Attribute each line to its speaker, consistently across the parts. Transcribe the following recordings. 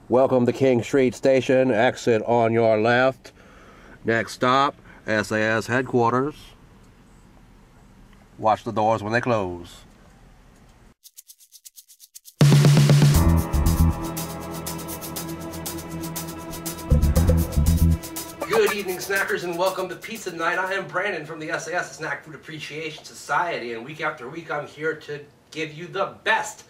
Speaker 1: Welcome to King Street Station. Exit on your left. Next stop, sAs headquarters. Watch the doors when they close. Good evening, snackers, and welcome to Pizza Night. I am Brandon from the sAs Snack Food Appreciation Society, and week after week I'm here to give you the best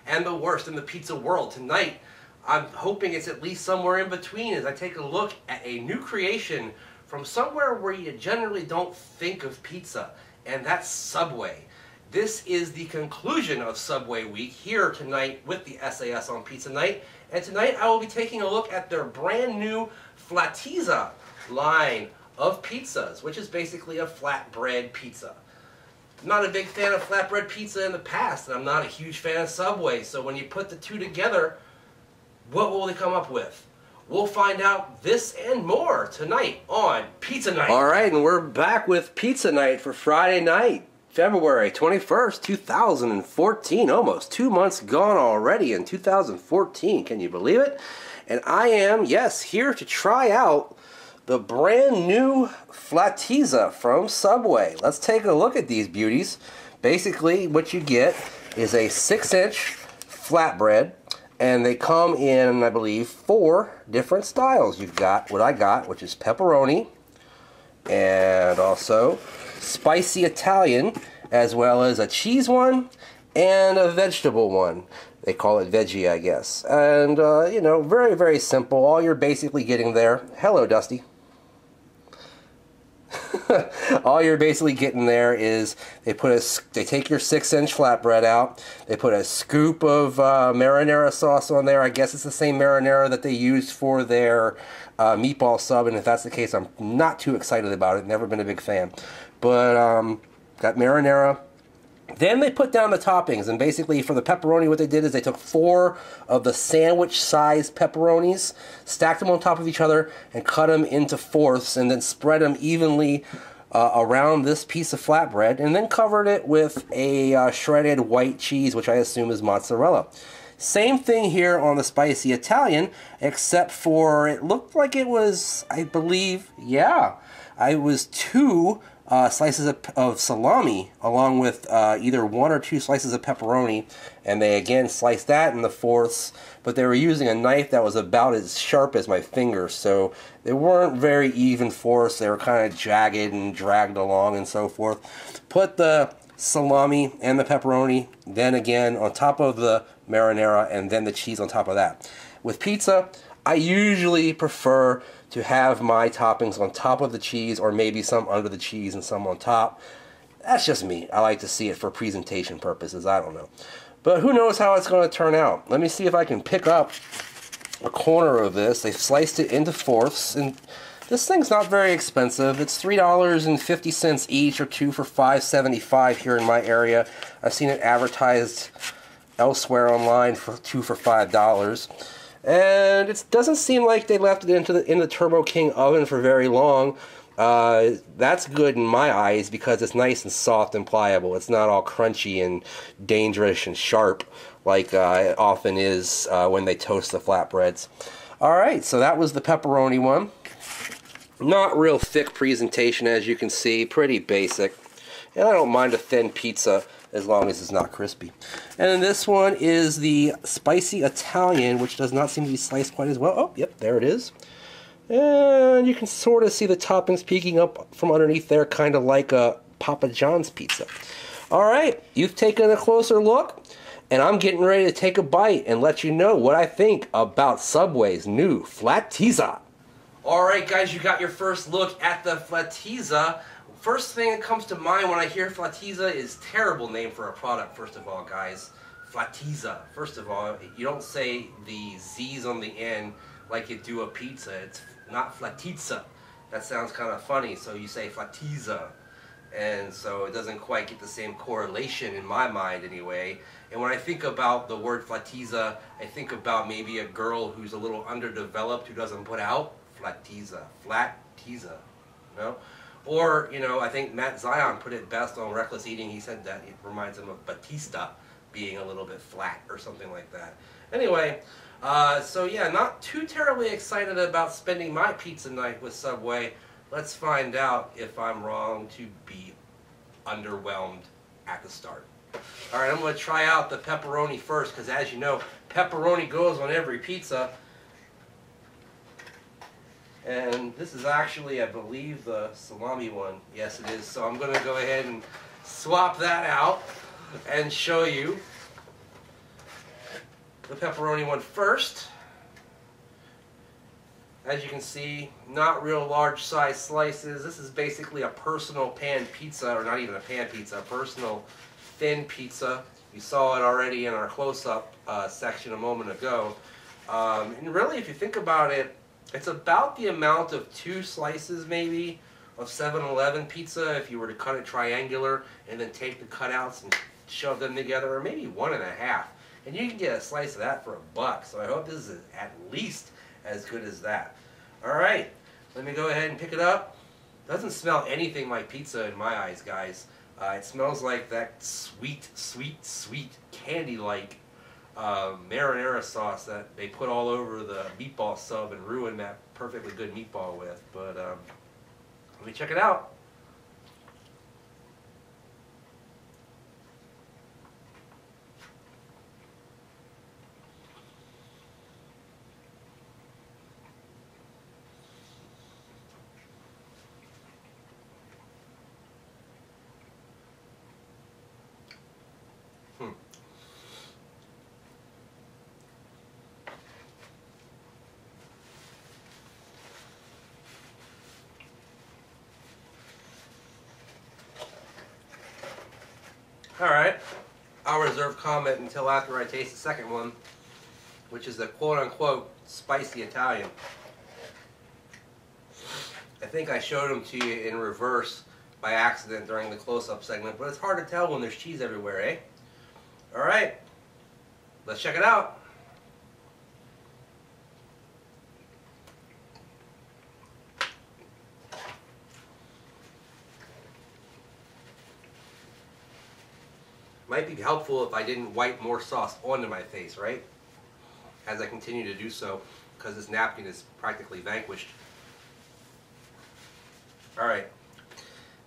Speaker 1: and the worst in the pizza world. Tonight, I'm hoping it's at least somewhere in between as I take a look at a new creation from somewhere where you generally don't think of pizza, and that's Subway. This is the conclusion of Subway Week here tonight with the sAs on Pizza Night, and tonight I will be taking a look at their brand new Flatizza line of pizzas, which is basically a flatbread pizza. I'm not a big fan of flatbread pizza in the past, and I'm not a huge fan of Subway, so when you put the two together, what will they come up with? We'll find out this and more tonight on Pizza Night. Alright, and we're back with Pizza Night for Friday night, February 21st, 2014. Almost 2 months gone already in 2014. Can you believe it? And I am, yes, here to try out the brand new Flatizza from Subway. Let's take a look at these beauties. Basically, what you get is a 6-inch flatbread, and they come in, I believe, 4 different styles. You've got what I got, which is pepperoni, and also spicy Italian, as well as a cheese one and a vegetable one. They call it veggie, I guess. And, you know, very, very simple. All you're basically getting there... Hello, Dusty. All you're basically getting there is they take your 6-inch flatbread out. They put a scoop of marinara sauce on there. I guess it's the same marinara that they used for their meatball sub, and if that's the case, I'm not too excited about it. Never been a big fan. But got marinara. Then they put down the toppings, and basically for the pepperoni, what they did is they took 4 of the sandwich-sized pepperonis, stacked them on top of each other, and cut them into fourths, and then spread them evenly around this piece of flatbread, and then covered it with a shredded white cheese, which I assume is mozzarella. Same thing here on the spicy Italian, except for it looked like it was, I believe, yeah, it was 2 slices of salami, along with either 1 or 2 slices of pepperoni, and they again sliced that in the fourths, but they were using a knife that was about as sharp as my finger, so they weren't very even fourths. They were kind of jagged and dragged along and so forth. Put the salami and the pepperoni, then again on top of the marinara, and then the cheese on top of that. With pizza, I usually prefer to have my toppings on top of the cheese, or maybe some under the cheese and some on top. That's just me. I like to see it for presentation purposes. I don't know. But who knows how it's going to turn out. Let me see if I can pick up a corner of this. They've sliced it into fourths, and this thing's not very expensive. It's $3.50 each, or 2 for $5.75 here in my area. I've seen it advertised elsewhere online for 2 for $5. And it doesn't seem like they left it in the Turbo King oven for very long. That's good in my eyes because it's nice and soft and pliable. It's not all crunchy and dangerous and sharp like it often is when they toast the flatbreads. Alright, so that was the pepperoni one. Not real thick presentation, as you can see. Pretty basic. And I don't mind a thin pizza as long as it's not crispy. And then this one is the spicy Italian, which does not seem to be sliced quite as well. Oh, yep, there it is. And you can sort of see the toppings peeking up from underneath there, kind of like a Papa John's pizza. Alright, you've taken a closer look, and I'm getting ready to take a bite and let you know what I think about Subway's new Flatizza. Alright guys, you got your first look at the Flatizza. First thing that comes to mind when I hear Flatizza is terrible name for a product, first of all, guys. Flatizza. First of all, you don't say the Z's on the end like you do a pizza. It's not Flatizza. That sounds kind of funny, so you say Flatizza. And so it doesn't quite get the same correlation in my mind anyway. And when I think about the word Flatizza, I think about maybe a girl who's a little underdeveloped who doesn't put out. Flatizza. Flatizza. You know? Or, you know, I think Matt Zion put it best on Reckless Eating. He said that it reminds him of Batista being a little bit flat or something like that. Anyway, So yeah, not too terribly excited about spending my pizza night with Subway. Let's find out if I'm wrong to be underwhelmed at the start. Alright, I'm going to try out the pepperoni first, because as you know, pepperoni goes on every pizza. And this is actually, I believe, the salami one. Yes, it is. So I'm going to go ahead and swap that out and show you the pepperoni one first. As you can see, not real large size slices. This is basically a personal pan pizza, or not even a pan pizza, a personal thin pizza. You saw it already in our close-up section a moment ago. And really, if you think about it, it's about the amount of 2 slices, maybe, of 7-Eleven pizza if you were to cut it triangular and then take the cutouts and shove them together, or maybe 1.5. And you can get a slice of that for $1. So I hope this is at least as good as that. Alright, let me go ahead and pick it up. Doesn't smell anything like pizza in my eyes, guys. It smells like that sweet, sweet, sweet, candy-like marinara sauce that they put all over the meatball sub and ruin that perfectly good meatball with. But let me check it out. Alright, I'll reserve comment until after I taste the second one, which is the quote-unquote spicy Italian. I think I showed them to you in reverse by accident during the close-up segment, but it's hard to tell when there's cheese everywhere, eh? Alright, let's check it out. Might be helpful if I didn't wipe more sauce onto my face, right? As I continue to do so, because this napkin is practically vanquished. Alright,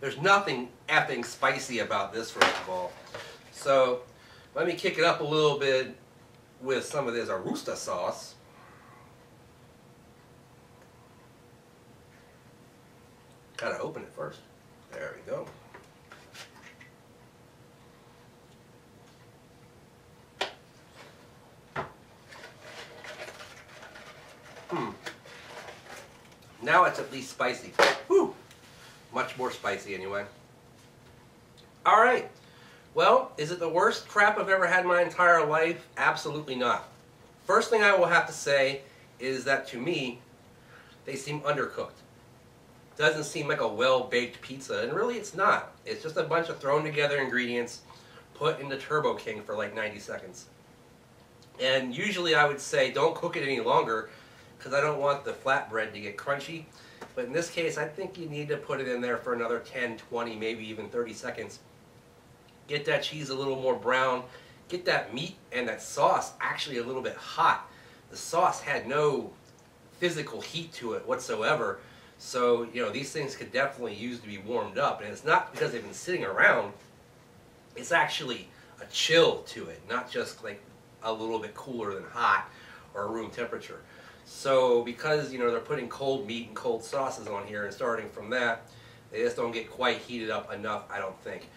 Speaker 1: there's nothing effing spicy about this, first of all. So, let me kick it up a little bit with some of this Arusta sauce. Gotta open it first. There we go. Now it's at least spicy. Whew. Much more spicy anyway. Alright. Well, is it the worst crap I've ever had in my entire life? Absolutely not. First thing I will have to say is that to me, they seem undercooked. Doesn't seem like a well-baked pizza, and really it's not. It's just a bunch of thrown together ingredients put in the Turbo King for like 90 seconds. And usually I would say don't cook it any longer, because I don't want the flatbread to get crunchy. But in this case, I think you need to put it in there for another 10, 20, maybe even 30 seconds. Get that cheese a little more brown. Get that meat and that sauce actually a little bit hot. The sauce had no physical heat to it whatsoever. So, you know, these things could definitely use to be warmed up. And it's not because they've been sitting around. It's actually a chill to it, not just like a little bit cooler than hot or room temperature. So because, you know, they're putting cold meat and cold sauces on here, and starting from that, they just don't get quite heated up enough, I don't think.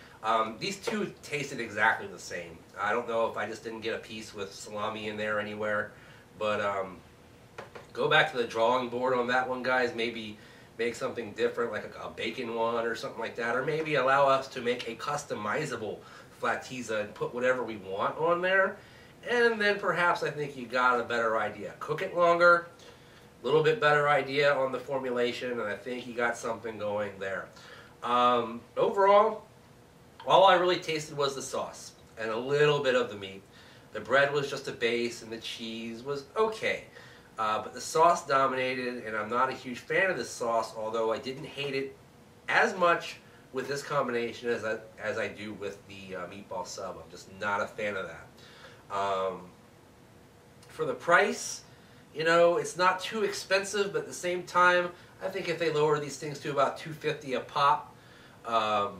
Speaker 1: These two tasted exactly the same. I don't know if I just didn't get a piece with salami in there anywhere, but go back to the drawing board on that one, guys. Maybe make something different, like a bacon one or something like that, or maybe allow us to make a customizable Flatizza and put whatever we want on there. And then perhaps I think you got a better idea. Cook it longer, a little bit better idea on the formulation, and I think you got something going there. Overall, all I really tasted was the sauce and a little bit of the meat. The bread was just a base and the cheese was okay. But the sauce dominated, and I'm not a huge fan of this sauce, although I didn't hate it as much with this combination as I do with the meatball sub. I'm just not a fan of that. for the price. You know, it's not too expensive, but at the same time, I think if they lower these things to about $2.50 a pop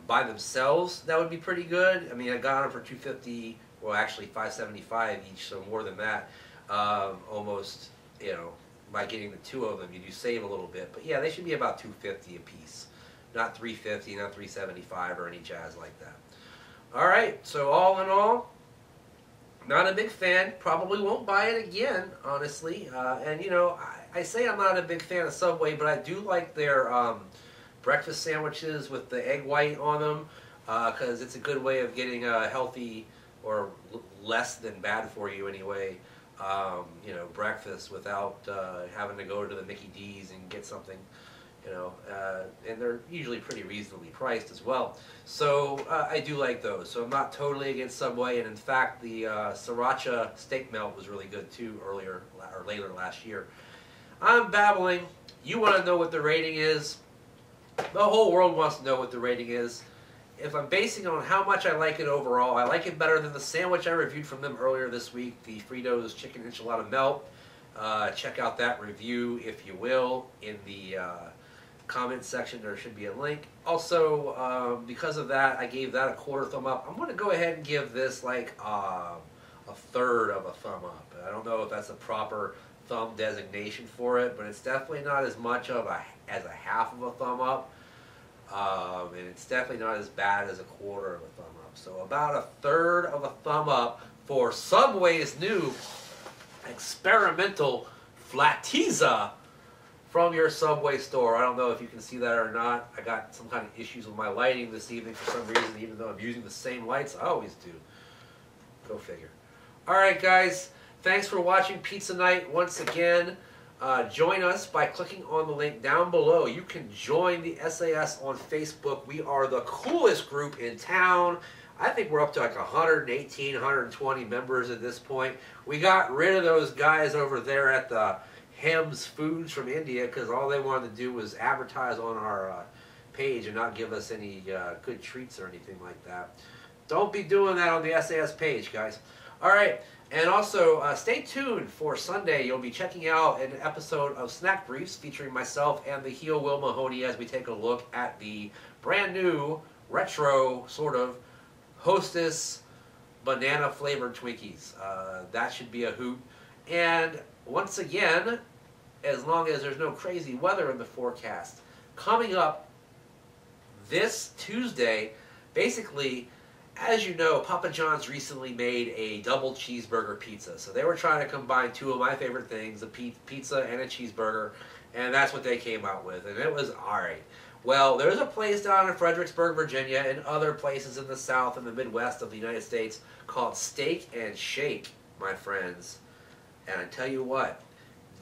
Speaker 1: by themselves, that would be pretty good. I mean, I got them for $2.50, well, actually $5.75 each, so more than that. Almost, you know, by getting the two of them, you do save a little bit. But yeah, they should be about $2.50 a piece, not $3.50, not $3.75 or any jazz like that. All right, so all in all, not a big fan. Probably won't buy it again, honestly. And you know, I say I'm not a big fan of Subway, but I do like their breakfast sandwiches with the egg white on them, because it's a good way of getting a healthy, or less than bad for you anyway, you know, breakfast without having to go to the Mickey D's and get something, you know, and they're usually pretty reasonably priced as well. So I do like those. So I'm not totally against Subway, and in fact, the sriracha steak melt was really good too earlier or later last year. I'm babbling. You want to know what the rating is? The whole world wants to know what the rating is. If I'm basing it on how much I like it overall, I like it better than the sandwich I reviewed from them earlier this week, the Fritos Chicken Enchilada Melt. Check out that review, if you will, in the comment section. There should be a link. Also, because of that, I gave that a quarter thumb up. I'm going to go ahead and give this like a third of a thumb up. I don't know if that's a proper thumb designation for it, but it's definitely not as much of as a half of a thumb up. And it's definitely not as bad as a quarter of a thumb up. So about a third of a thumb up for Subway's new experimental Flatizza from your Subway store. I don't know if you can see that or not. I got some kind of issues with my lighting this evening for some reason, even though I'm using the same lights I always do. Go figure. Alright guys, thanks for watching Pizza Night once again. Join us by clicking on the link down below. You can join the sAs on Facebook. We are the coolest group in town. I think we're up to like 118, 120 members at this point. We got rid of those guys over there at the Hems Foods from India because all they wanted to do was advertise on our page and not give us any good treats or anything like that. Don't be doing that on the sAs page, guys. All right. And also, stay tuned for Sunday. You'll be checking out an episode of Snack Briefs featuring myself and the heel Will Mahoney as we take a look at the brand new, retro, sort of, Hostess banana-flavored Twinkies. That should be a hoot. And once again, as long as there's no crazy weather in the forecast, coming up this Tuesday, basically, as you know, Papa John's recently made a double cheeseburger pizza. So they were trying to combine two of my favorite things, a pizza and a cheeseburger, and that's what they came out with, and it was alright. Well, there's a place down in Fredericksburg, Virginia, and other places in the South and the Midwest of the United States called Steak and Shake, my friends. And I tell you what,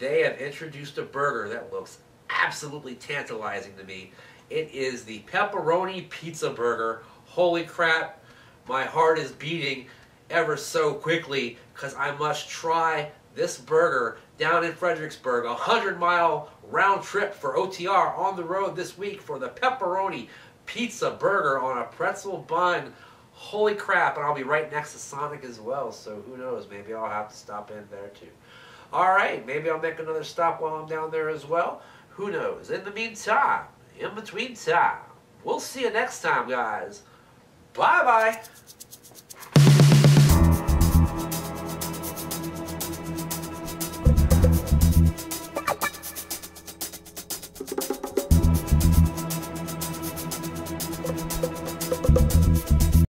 Speaker 1: they have introduced a burger that looks absolutely tantalizing to me. It is the pepperoni pizza burger. Holy crap. My heart is beating ever so quickly because I must try this burger down in Fredericksburg. A 100-mile round trip for OTR on the road this week for the pepperoni pizza burger on a pretzel bun. Holy crap, and I'll be right next to Sonic as well, so who knows, maybe I'll have to stop in there too. Alright, maybe I'll make another stop while I'm down there as well. Who knows? In the meantime, in between time, we'll see you next time, guys. Bye-bye.